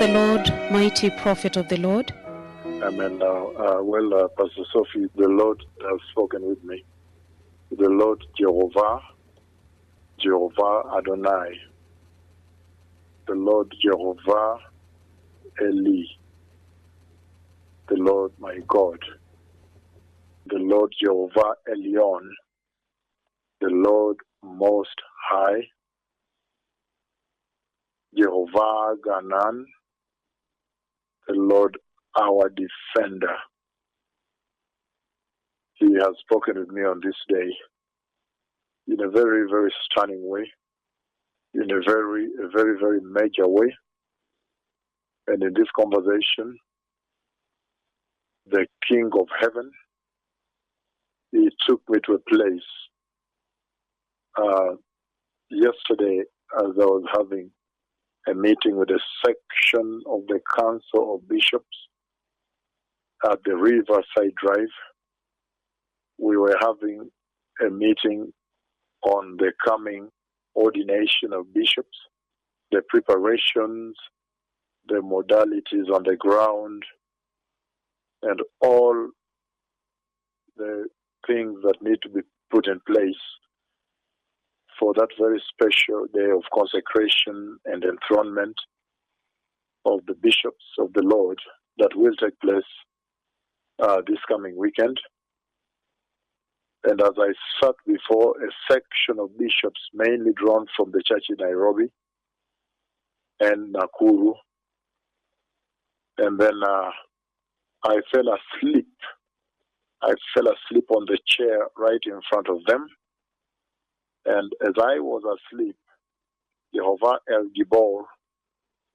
the Lord, mighty prophet of the Lord. Amen. Pastor Sophie, the Lord has spoken with me. The Lord Jehovah Adonai, the Lord Jehovah Eli, the Lord my God, the Lord Jehovah Elion, the Lord Most High, Jehovah Ganan, the Lord our defender. He has spoken with me on this day in a very, very stunning way, in a very, very major way. And in this conversation, the King of Heaven, he took me to a place yesterday as I was having a meeting with a section of the Council of Bishops at the Riverside Drive. We were having a meeting on the coming ordination of bishops, the preparations, the modalities on the ground, and all the things that need to be put in place for that very special day of consecration and enthronement of the bishops of the Lord that will take place this coming weekend. And as I sat before a section of bishops, mainly drawn from the church in Nairobi and Nakuru, and then I fell asleep. I fell asleep on the chair right in front of them. And as I was asleep, Jehovah El Gibor,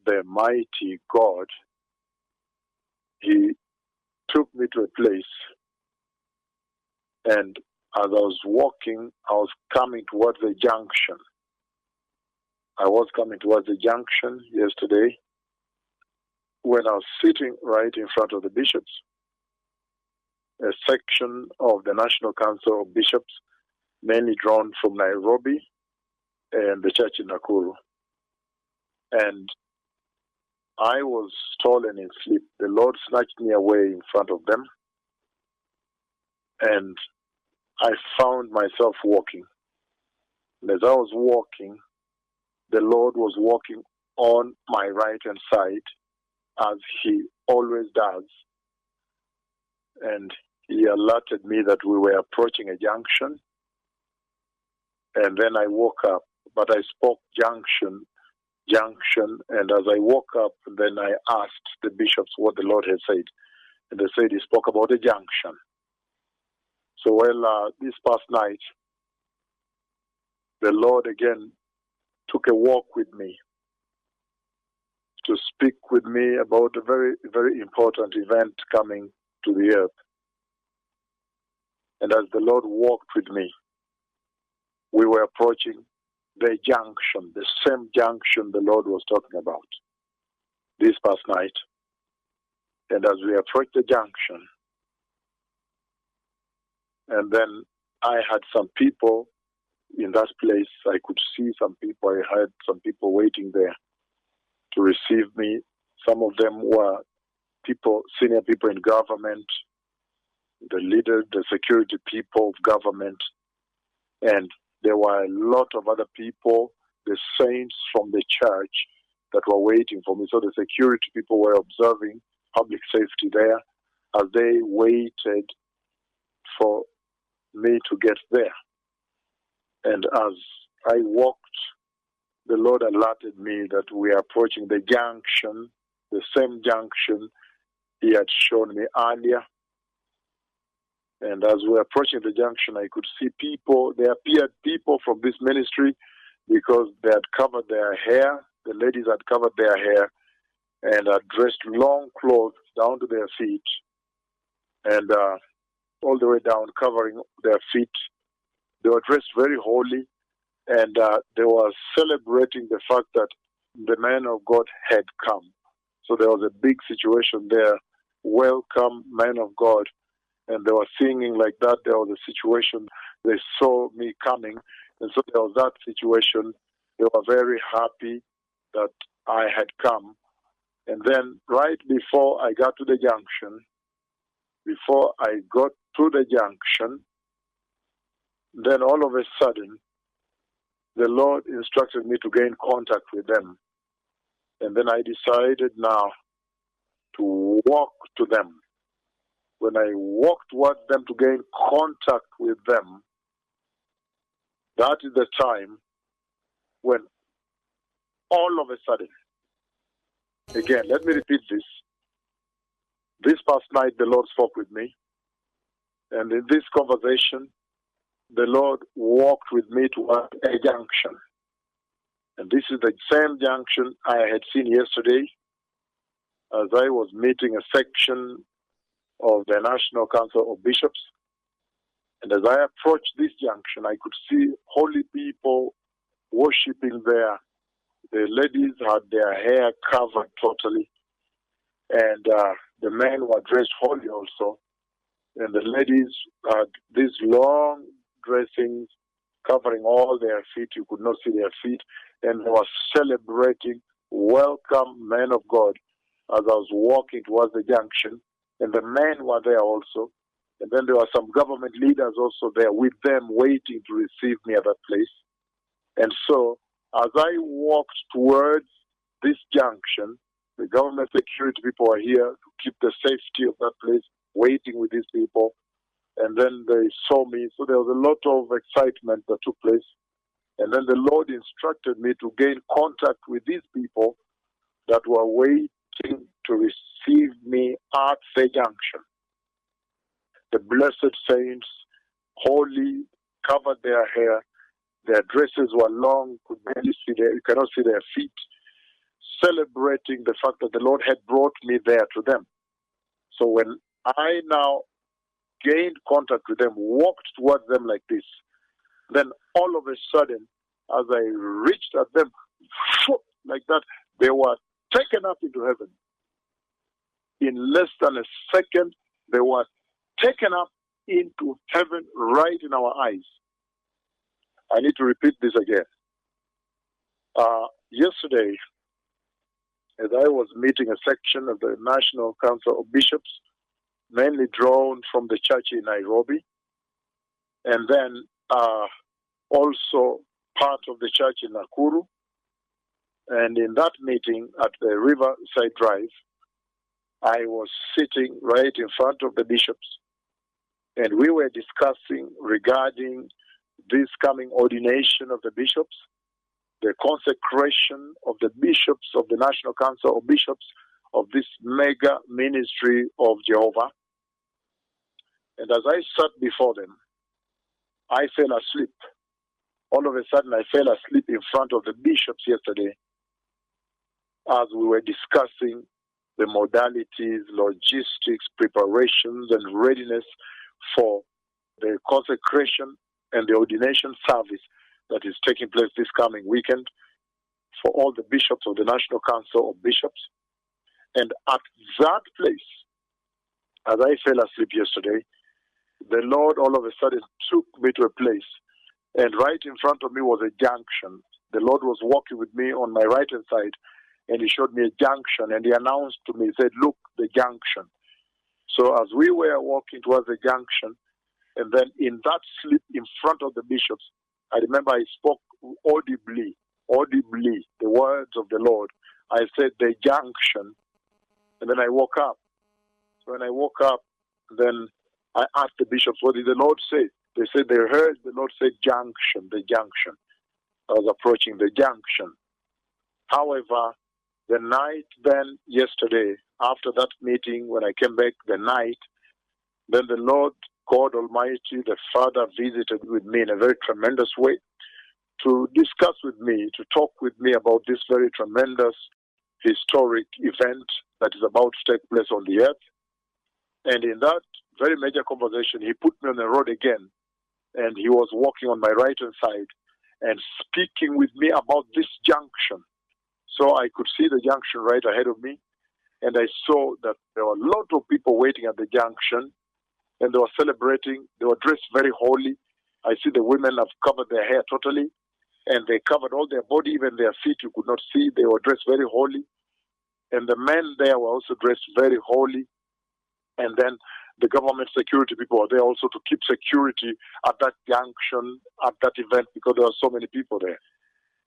the mighty God, he took me to a place. And as I was walking, I was coming towards the junction. I was coming towards the junction yesterday when I was sitting right in front of the bishops, a section of the National Council of Bishops, mainly drawn from Nairobi and the church in Nakuru. And I was stolen in sleep. The Lord snatched me away in front of them. And I found myself walking. And as I was walking, the Lord was walking on my right-hand side, as he always does. And he alerted me that we were approaching a junction. And then I woke up, but I spoke junction, and as I woke up, then I asked the bishops what the Lord had said. And they said he spoke about a junction. So, this past night, the Lord again took a walk with me to speak with me about a very, very important event coming to the earth. And as the Lord walked with me, we were approaching the junction, the same junction the Lord was talking about this past night. And as we approached the junction, and then I had some people in that place. I could see some people. I had some people waiting there to receive me. Some of them were people, senior people in government, the leaders, the security people of government, and there were a lot of other people, the saints from the church that were waiting for me. So the security people were observing public safety there as they waited for me to get there. And as I walked, the Lord alerted me that we are approaching the junction, the same junction he had shown me earlier. And as we were approaching the junction, I could see people. There appeared people from this ministry because they had covered their hair. The ladies had covered their hair and had dressed long clothes down to their feet and all the way down, covering their feet. They were dressed very holy, and they were celebrating the fact that the man of God had come. So there was a big situation there. Welcome, man of God. And they were singing like that. There was a situation. They saw me coming. And so there was that situation. They were very happy that I had come. And then right before I got to the junction, then all of a sudden, the Lord instructed me to gain contact with them. And then I decided now to walk to them. When I walked towards them to gain contact with them, that is the time when all of a sudden, again, let me repeat this. This past night, the Lord spoke with me. And in this conversation, the Lord walked with me towards a junction. And this is the same junction I had seen yesterday as I was meeting a section of the National Council of Bishops. And as I approached this junction, I could see holy people worshiping there. The ladies had their hair covered totally. And the men were dressed holy also. And the ladies had these long dressings covering all their feet. You could not see their feet. And they were celebrating, welcome, men of God, as I was walking towards the junction. And the men were there also. And then there were some government leaders also there with them waiting to receive me at that place. And so, as I walked towards this junction, the government security people are here to keep the safety of that place, waiting with these people. And then they saw me. So there was a lot of excitement that took place. And then the Lord instructed me to gain contact with these people that were waiting to receive me at the junction. The blessed saints, holy, covered their hair. Their dresses were long, you cannot see their feet, celebrating the fact that the Lord had brought me there to them. So when I now gained contact with them, walked towards them like this, then all of a sudden, as I reached at them, like that, they were taken up into heaven. In less than a second, they were taken up into heaven right in our eyes. I need to repeat this again. Yesterday, as I was meeting a section of the National Council of Bishops, mainly drawn from the church in Nairobi, and then also part of the church in Nakuru, and in that meeting at the Riverside Drive, I was sitting right in front of the bishops, and we were discussing regarding this coming ordination of the bishops, the consecration of the bishops of the National Council of Bishops of this mega ministry of Jehovah. And as I sat before them, I fell asleep. All of a sudden, I fell asleep in front of the bishops yesterday as we were discussing the modalities, logistics, preparations, and readiness for the consecration and the ordination service that is taking place this coming weekend for all the bishops of the National Council of Bishops. And at that place, as I fell asleep yesterday, the Lord all of a sudden took me to a place, and right in front of me was a junction. The Lord was walking with me on my right-hand side, and he showed me a junction, and he announced to me, he said, look, the junction. So as we were walking towards the junction, and then in that sleep in front of the bishops, I remember I spoke audibly, the words of the Lord. I said, the junction. And then I woke up. So when I woke up, then I asked the bishops, what did the Lord say? They said they heard the Lord say junction, the junction. I was approaching the junction. However, the night then, yesterday, after that meeting, when I came back the night, then the Lord God Almighty, the Father, visited with me in a very tremendous way to discuss with me, to talk with me about this very tremendous historic event that is about to take place on the earth. And in that very major conversation, he put me on the road again, and he was walking on my right-hand side and speaking with me about this junction. So I could see the junction right ahead of me, and I saw that there were a lot of people waiting at the junction, and they were celebrating. They were dressed very holy. I see the women have covered their hair totally, and they covered all their body, even their feet you could not see. They were dressed very holy. And the men there were also dressed very holy. And then the government security people were there also to keep security at that junction, at that event, because there were so many people there.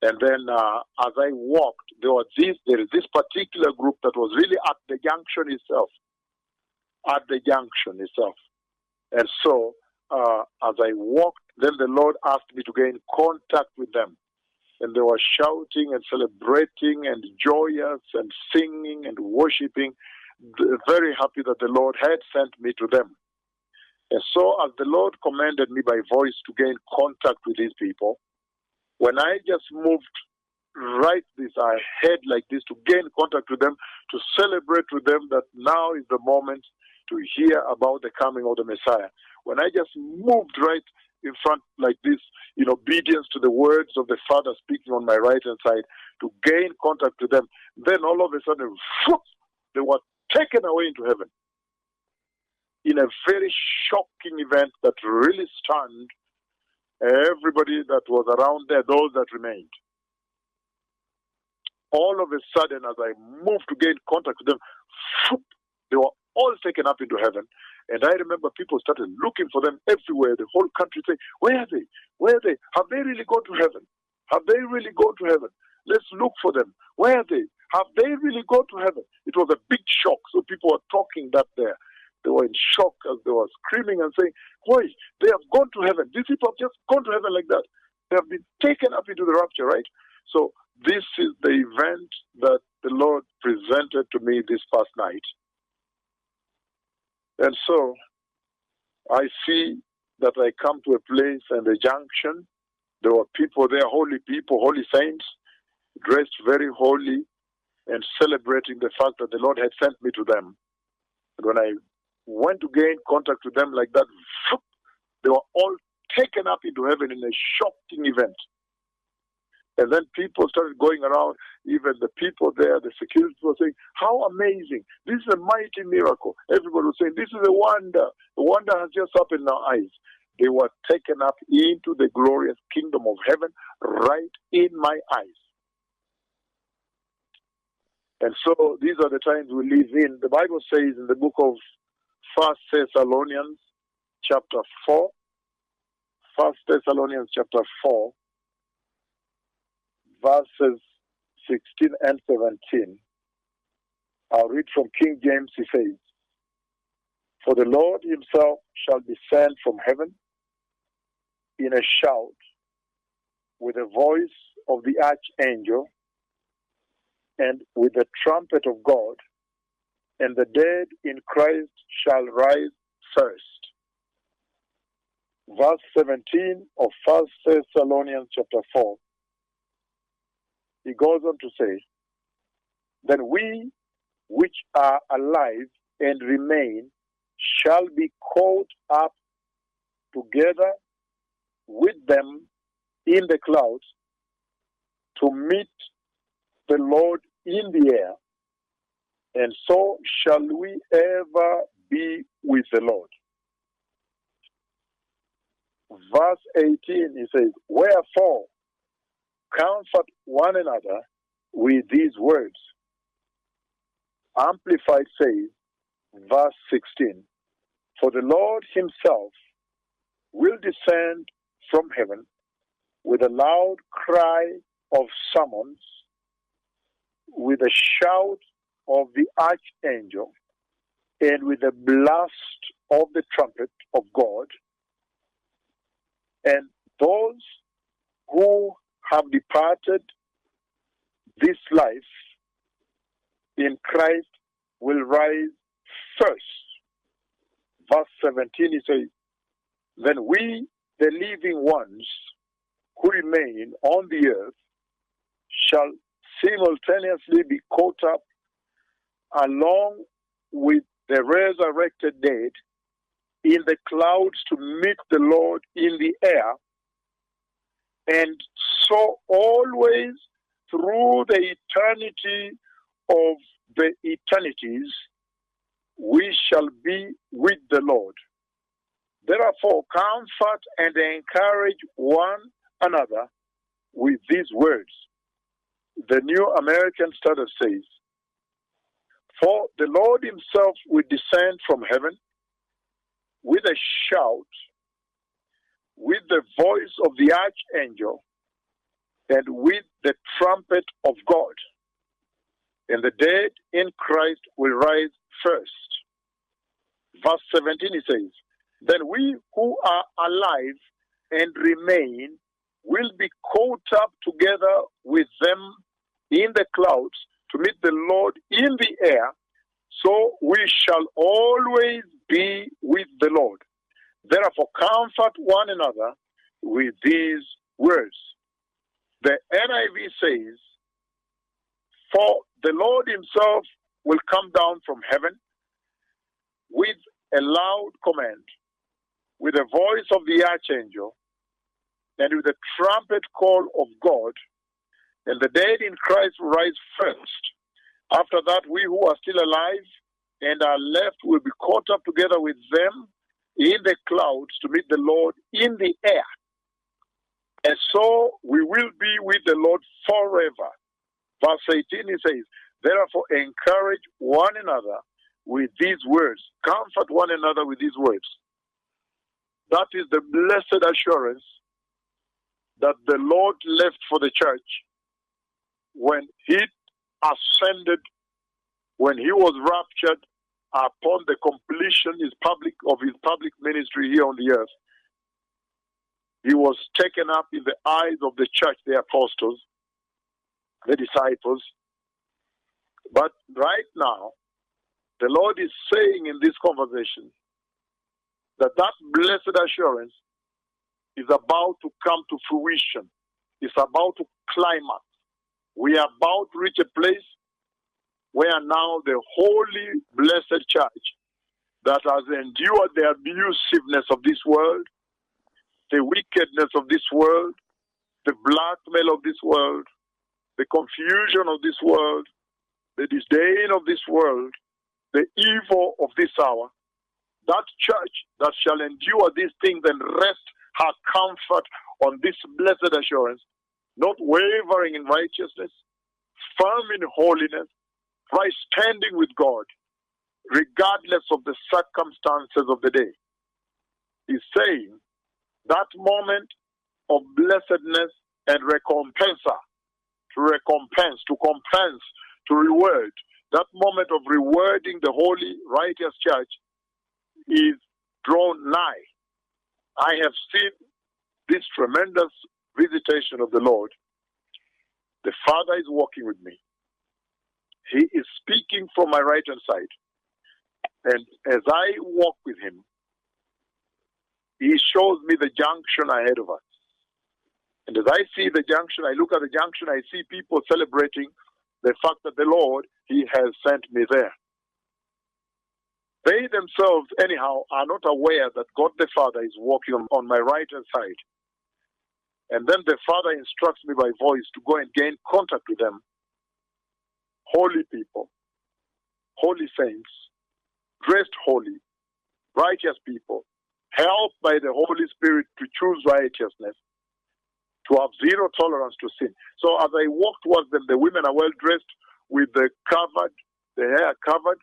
And then as I walked, there is this particular group that was really at the junction itself. At the junction itself. And so as I walked, then the Lord asked me to get in contact with them. And they were shouting and celebrating and joyous and singing and worshiping, very happy that the Lord had sent me to them. And so as the Lord commanded me by voice to get in contact with these people, when I just moved right this, I head like this to gain contact with them, to celebrate with them that now is the moment to hear about the coming of the Messiah. When I just moved right in front like this, in obedience to the words of the Father speaking on my right hand side, to gain contact with them, then all of a sudden, they were taken away into heaven in a very shocking event that really stunned everybody that was around there, those that remained. All of a sudden, as I moved to gain contact with them, they were all taken up into heaven. And I remember people started looking for them everywhere. The whole country saying, where are they? Where are they? Have they really gone to heaven? Have they really gone to heaven? Let's look for them. Where are they? Have they really gone to heaven? It was a big shock. So people were talking that there. They were in shock as they were screaming and saying, why? They have gone to heaven. These people have just gone to heaven like that. They have been taken up into the rapture, right? So this is the event that the Lord presented to me this past night. And so I see that I come to a place and a junction. There were people there, holy people, holy saints, dressed very holy and celebrating the fact that the Lord had sent me to them. And when I went to gain contact with them like that, they were all taken up into heaven in a shocking event. And then people started going around, even the people there, the security were saying, how amazing. This is a mighty miracle. Everybody was saying, this is a wonder. The wonder has just happened in our eyes. They were taken up into the glorious kingdom of heaven right in my eyes. And so these are the times we live in. The Bible says in the book of 1 Thessalonians chapter 4, 1 Thessalonians chapter 4, verses 16 and 17. I'll read from King James. He says, for the Lord himself shall descend from heaven in a shout with the voice of the archangel and with the trumpet of God, and the dead in Christ shall rise first. Verse 17 of 1 Thessalonians chapter 4. He goes on to say, then we which are alive and remain shall be caught up together with them in the clouds to meet the Lord in the air, and so shall we ever be with the Lord. Verse 18, he says, wherefore comfort one another with these words. Amplified says, verse 16, for the Lord himself will descend from heaven with a loud cry of summons, with a shout of the archangel, and with the blast of the trumpet of God, and those who have departed this life in Christ will rise first. Verse 17, he says, then we, the living ones who remain on the earth, shall simultaneously be caught up along with the resurrected dead in the clouds to meet the Lord in the air, and so always through the eternity of the eternities we shall be with the Lord. Therefore comfort and encourage one another with these words. The New American Standard says, For the Lord himself will descend from heaven with a shout, with the voice of the archangel, and with the trumpet of God. And the dead in Christ will rise first. Verse 17, he says, then we who are alive and remain will be caught up together with them in the clouds to meet the Lord in the air, so we shall always be with the Lord. Therefore, comfort one another with these words. The NIV says, for the Lord himself will come down from heaven with a loud command, with the voice of the archangel, and with the trumpet call of God, and the dead in Christ will rise first. After that, we who are still alive and are left will be caught up together with them in the clouds to meet the Lord in the air. And so we will be with the Lord forever. Verse 18, he says, therefore encourage one another with these words. Comfort one another with these words. That is the blessed assurance that the Lord left for the church when he ascended, when he was raptured upon the completion of his public ministry here on the earth. He was taken up in the eyes of the church, the apostles, the disciples. But right now, the Lord is saying in this conversation that blessed assurance is about to come to fruition. It's about to climax. We are about to reach a place where now the holy, blessed church that has endured the abusiveness of this world, the wickedness of this world, the blackmail of this world, the confusion of this world, the disdain of this world, the evil of this hour, that church that shall endure these things and rest her comfort on this blessed assurance, not wavering in righteousness, firm in holiness, right standing with God, regardless of the circumstances of the day. He's saying that moment of blessedness and recompensa, to compense, to reward, that moment of rewarding the holy, righteous church is drawn nigh. I have seen this tremendous visitation of the Lord. The Father is walking with me. He is speaking from my right hand side. And as I walk with him, he shows me the junction ahead of us. And as I see the junction, I look at the junction, I see people celebrating the fact that the Lord, he has sent me there. They themselves, anyhow, are not aware that God the Father is walking on my right-hand side. And then the Father instructs me by voice to go and gain contact with them. Holy people, holy saints, dressed holy, righteous people, helped by the Holy Spirit to choose righteousness, to have zero tolerance to sin. So as I walk towards them, the women are well dressed with the hair covered,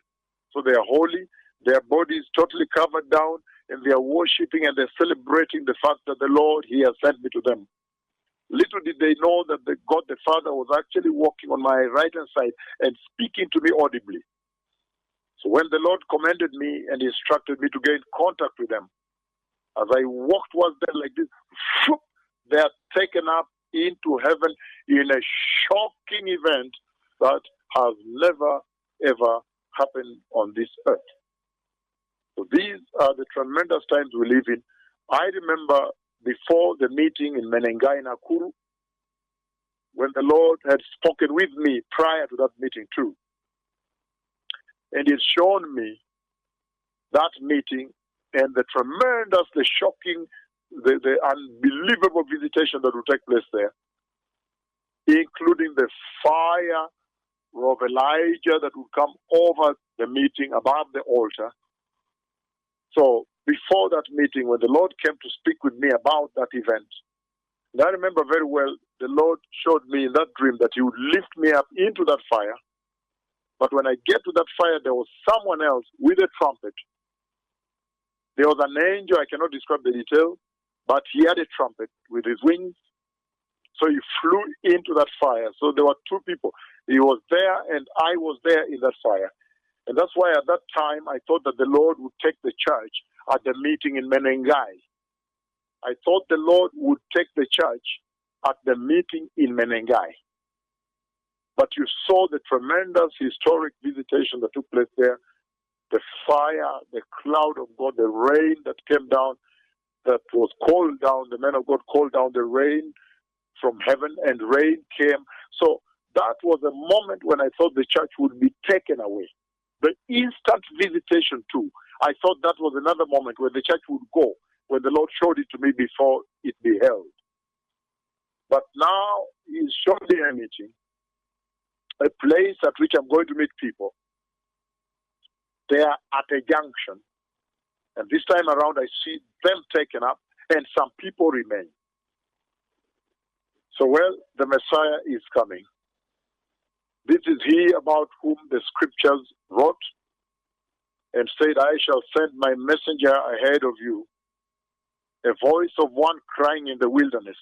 so they are holy. Their bodies totally covered down, and they are worshiping and they're celebrating the fact that the Lord, he has sent me to them. Little did they know that the God the Father was actually walking on my right-hand side and speaking to me audibly. So when the Lord commanded me and instructed me to gain contact with them, as I walked towards them like this, they are taken up into heaven in a shocking event that has never, ever happened on this earth. So these are the tremendous times we live in. I remember before the meeting in Menengai, Nakuru, when the Lord had spoken with me prior to that meeting too. And he's shown me that meeting and the tremendous, the shocking, the unbelievable visitation that will take place there, including the fire of Elijah that will come over the meeting above the altar. So before that meeting, when the Lord came to speak with me about that event, and I remember very well, the Lord showed me in that dream that he would lift me up into that fire But when I get to that fire, there was someone else with a trumpet. There was an angel, I cannot describe the detail, but he had a trumpet with his wings. So he flew into that fire. So there were two people. He was there and I was there in that fire. And that's why at that time I thought that the Lord would take the church at the meeting in Menengai. I thought the Lord would take the church at the meeting in Menengai. But you saw the tremendous historic visitation that took place there. The fire, the cloud of God, the rain that came down, that was called down. The man of God called down the rain from heaven, and rain came. So that was a moment when I thought the church would be taken away. The instant visitation too, I thought that was another moment where the church would go, when the Lord showed it to me before it beheld. But now He's showing me a meeting, a place at which I'm going to meet people. They are at a junction. And this time around, I see them taken up and some people remain. So, well, the Messiah is coming. This is He about whom the scriptures wrote and said, I shall send my messenger ahead of you, a voice of one crying in the wilderness,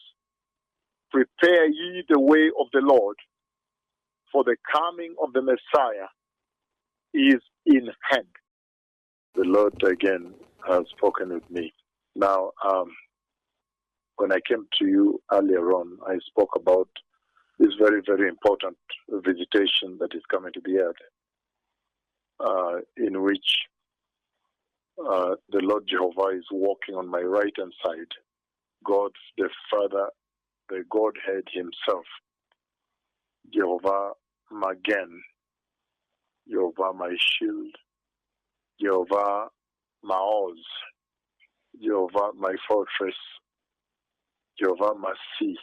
prepare ye the way of the Lord, for the coming of the Messiah is in hand. The Lord again has spoken with me. Now, when I came to you earlier on, I spoke about this very, very important visitation that is coming to the earth, in which the Lord Jehovah is walking on my right-hand side, God the Father, the Godhead Himself, Jehovah Magen, Jehovah my shield, Jehovah Maoz, Jehovah my fortress, Jehovah Masi,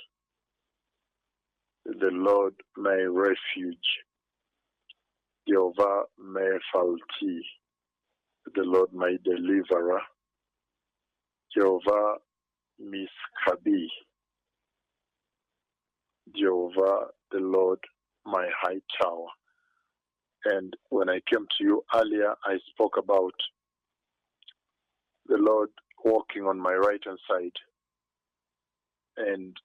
the Lord my refuge, Jehovah Mephalti, the Lord my deliverer, Jehovah Miskabi, Jehovah the Lord my high tower. And when I came to you earlier, I spoke about the Lord walking on my right-hand side. And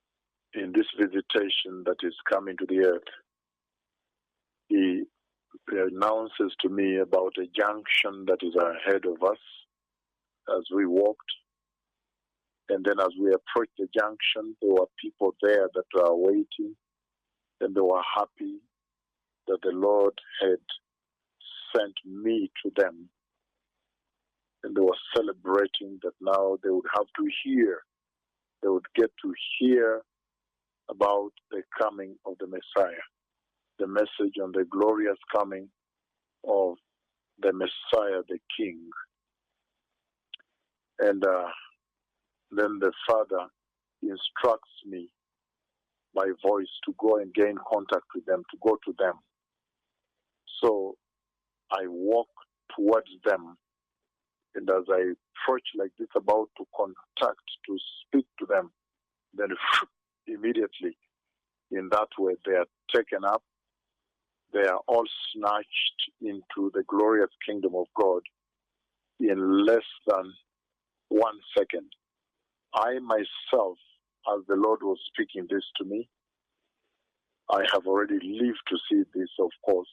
in this visitation that is coming to the earth, He announces to me about a junction that is ahead of us as we walked. And then as we approached the junction, there were people there that were waiting, and they were happy that the Lord had sent me to them. And they were celebrating that now they would have to hear, they would get to hear about the coming of the Messiah, the message on the glorious coming of the Messiah, the King. And then the Father instructs me by voice to go and gain contact with them, to go to them. So I walk towards them, and as I approach like this, about to contact, to speak to them, then immediately in that way they are taken up. They are all snatched into the glorious kingdom of God in less than 1 second. I myself, as the Lord was speaking this to me, I have already lived to see this, of course.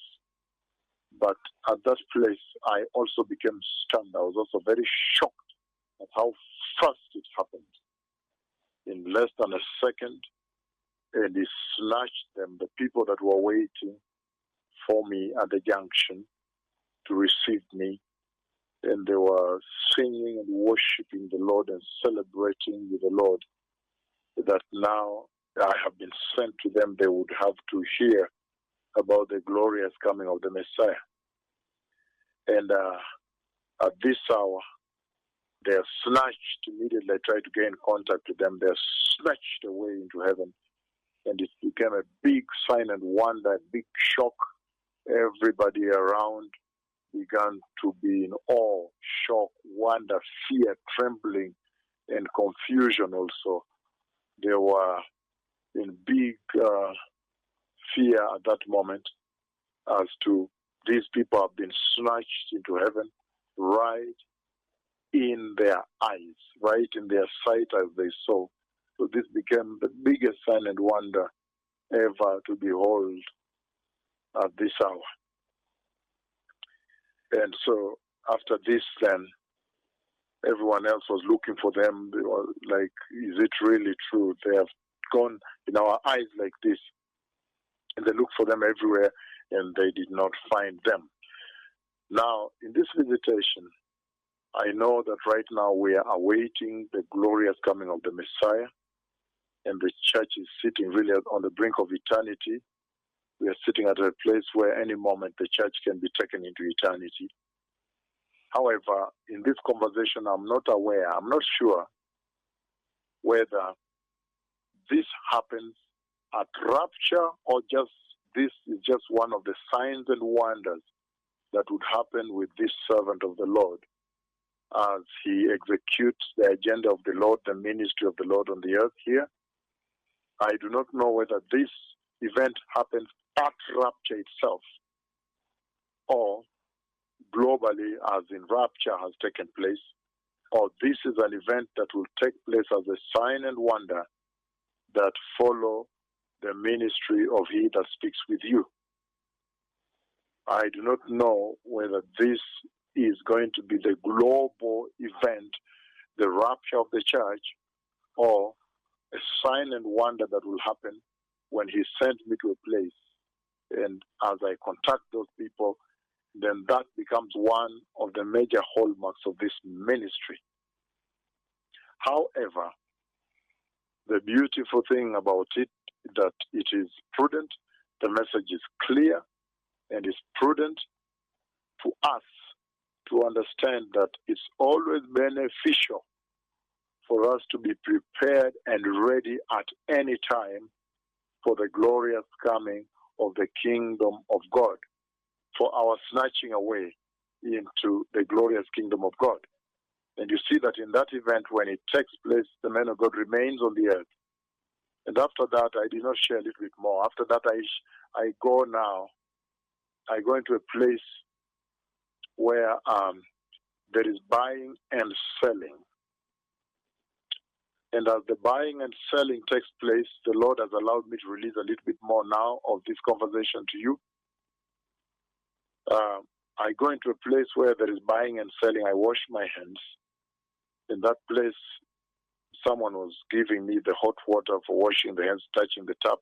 But at that place, I also became stunned. I was also very shocked at how fast it happened. In less than a second, and He snatched them, the people that were waiting for me at the junction to receive me. And they were singing and worshiping the Lord and celebrating with the Lord that now I have been sent to them. They would have to hear about the glorious coming of the Messiah. And at this hour, they are snatched immediately. I try to gain contact with them. They are snatched away into heaven. And it became a big sign and wonder, a big shock. Everybody around began to be in awe, shock, wonder, fear, trembling, and confusion also. They were in big fear at that moment as to these people have been snatched into heaven right in their eyes, right in their sight as they saw. So this became the biggest sign and wonder ever to behold at this hour. And so after this, then everyone else was looking for them. They were like, is it really true? They have gone in our eyes like this. And they looked for them everywhere, and they did not find them. Now, in this visitation, I know that right now we are awaiting the glorious coming of the Messiah, and the church is sitting really on the brink of eternity. We are sitting at a place where any moment the church can be taken into eternity. However, in this conversation, I'm not aware, I'm not sure whether this happens at rapture or just this is just one of the signs and wonders that would happen with this servant of the Lord as he executes the agenda of the Lord, the ministry of the Lord on the earth here. I do not know whether this event happens at rapture itself or globally as in rapture has taken place, or this is an event that will take place as a sign and wonder that follow the ministry of he that speaks with you. I do not know whether this is going to be the global event, the rapture of the church, or a sign and wonder that will happen when he sent me to a place. And as I contact those people, then that becomes one of the major hallmarks of this ministry. However, the beautiful thing about it is that it is prudent, the message is clear, and it's prudent to us to understand that it's always beneficial for us to be prepared and ready at any time for the glorious coming of the kingdom of God, for our snatching away into the glorious kingdom of God. And you see that in that event, when it takes place, the man of God remains on the earth. And after that, I did not share a little bit more. After that, I go into a place where there is buying and selling. And as the buying and selling takes place, the Lord has allowed me to release a little bit more now of this conversation to you. I go into a place where there is buying and selling. I wash my hands. In that place, someone was giving me the hot water for washing the hands, touching the tap.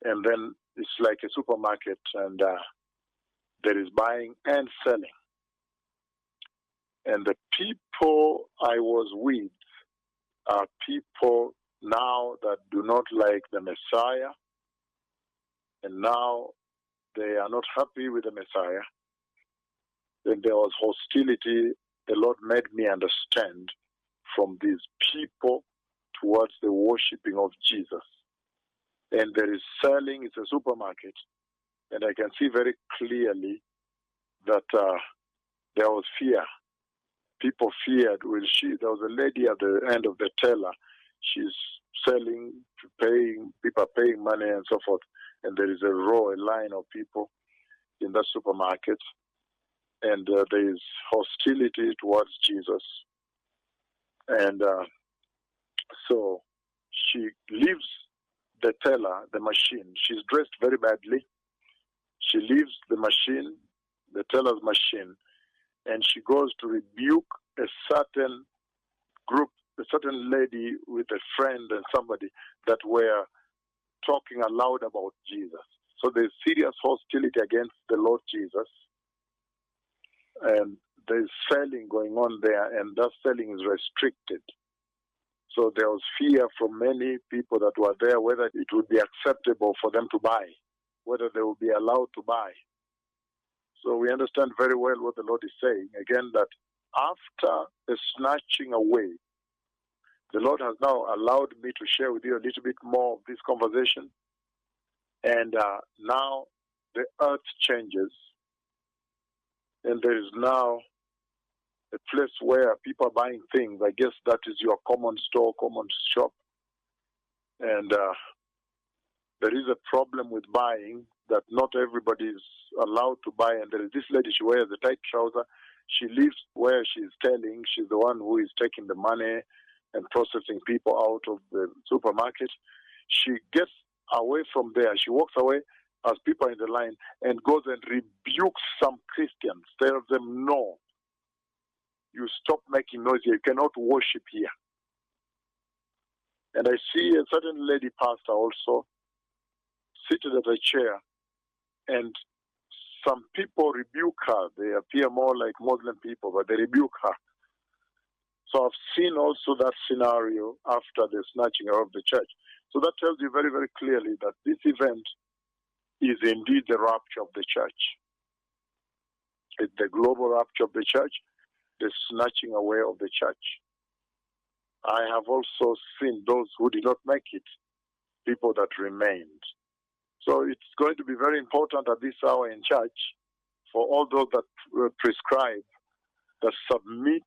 And then it's like a supermarket, and there is buying and selling. And the people I was with are people now that do not like the Messiah, and now they are not happy with the Messiah. Then there was hostility. The Lord made me understand from these people towards the worshiping of Jesus. And there is selling, it's a supermarket. And I can see very clearly that there was fear. People feared. There was a lady at the end of the teller. She's selling, paying, people are paying money and so forth. And there is a line of people in that supermarket. And there is hostility towards Jesus. And so she leaves the teller, the machine. She's dressed very badly. She leaves the machine, the teller's machine, and she goes to rebuke a certain group, a certain lady with a friend and somebody that were talking aloud about Jesus. So there's serious hostility against the Lord Jesus. And there's selling going on there, and that selling is restricted. So there was fear from many people that were there whether it would be acceptable for them to buy, whether they would be allowed to buy. So we understand very well what the Lord is saying. Again, that after the snatching away, the Lord has now allowed me to share with you a little bit more of this conversation. And now the earth changes. And there is now a place where people are buying things. I guess that is your common store, common shop. And there is a problem with buying, that not everybody is allowed to buy. And there is this lady, she wears a tight trouser. She lives where she's telling. She's the one who is taking the money and processing people out of the supermarket. She gets away from there. She walks away as people are in the line and goes and rebukes some Christians, tells them, no, you stop making noise here. You cannot worship here. And I see a certain lady pastor also seated at a chair, and some people rebuke her. They appear more like Muslim people, but they rebuke her. So I've seen also that scenario after the snatching of the church. So that tells you very, very clearly that this event is indeed the rapture of the church. It's the global rapture of the church, the snatching away of the church. I have also seen those who did not make it, people that remained. So it's going to be very important at this hour in church for all those that prescribe, that submit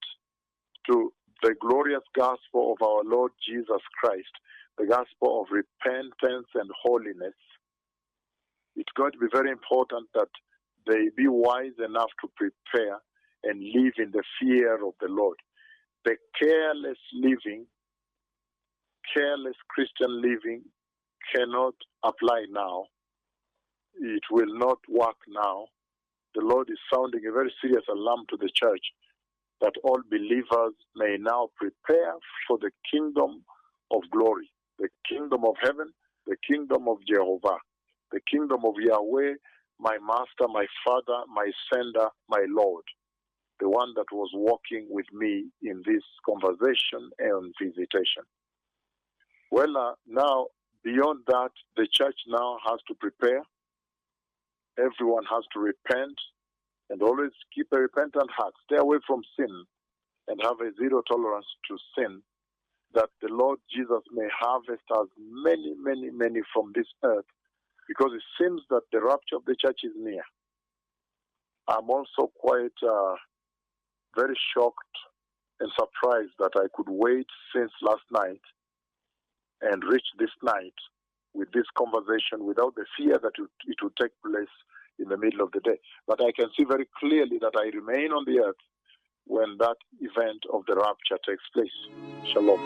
to the glorious gospel of our Lord Jesus Christ, the gospel of repentance and holiness. It's going to be very important that they be wise enough to prepare and live in the fear of the Lord. The careless living, careless Christian living cannot apply now. It will not work now. The Lord is sounding a very serious alarm to the church that all believers may now prepare for the kingdom of glory, the kingdom of heaven, the kingdom of Jehovah, the kingdom of Yahweh, my master, my father, my sender, my Lord, the one that was walking with me in this conversation and visitation. Well, now, beyond that, the church now has to prepare. Everyone has to repent and always keep a repentant heart. Stay away from sin and have a zero tolerance to sin, that the Lord Jesus may harvest as many, many, many from this earth, because it seems that the rapture of the church is near. I'm also quite very shocked and surprised that I could wait since last night and reach this night with this conversation without the fear that it would take place in the middle of the day. But I can see very clearly that I remain on the earth when that event of the rapture takes place. Shalom.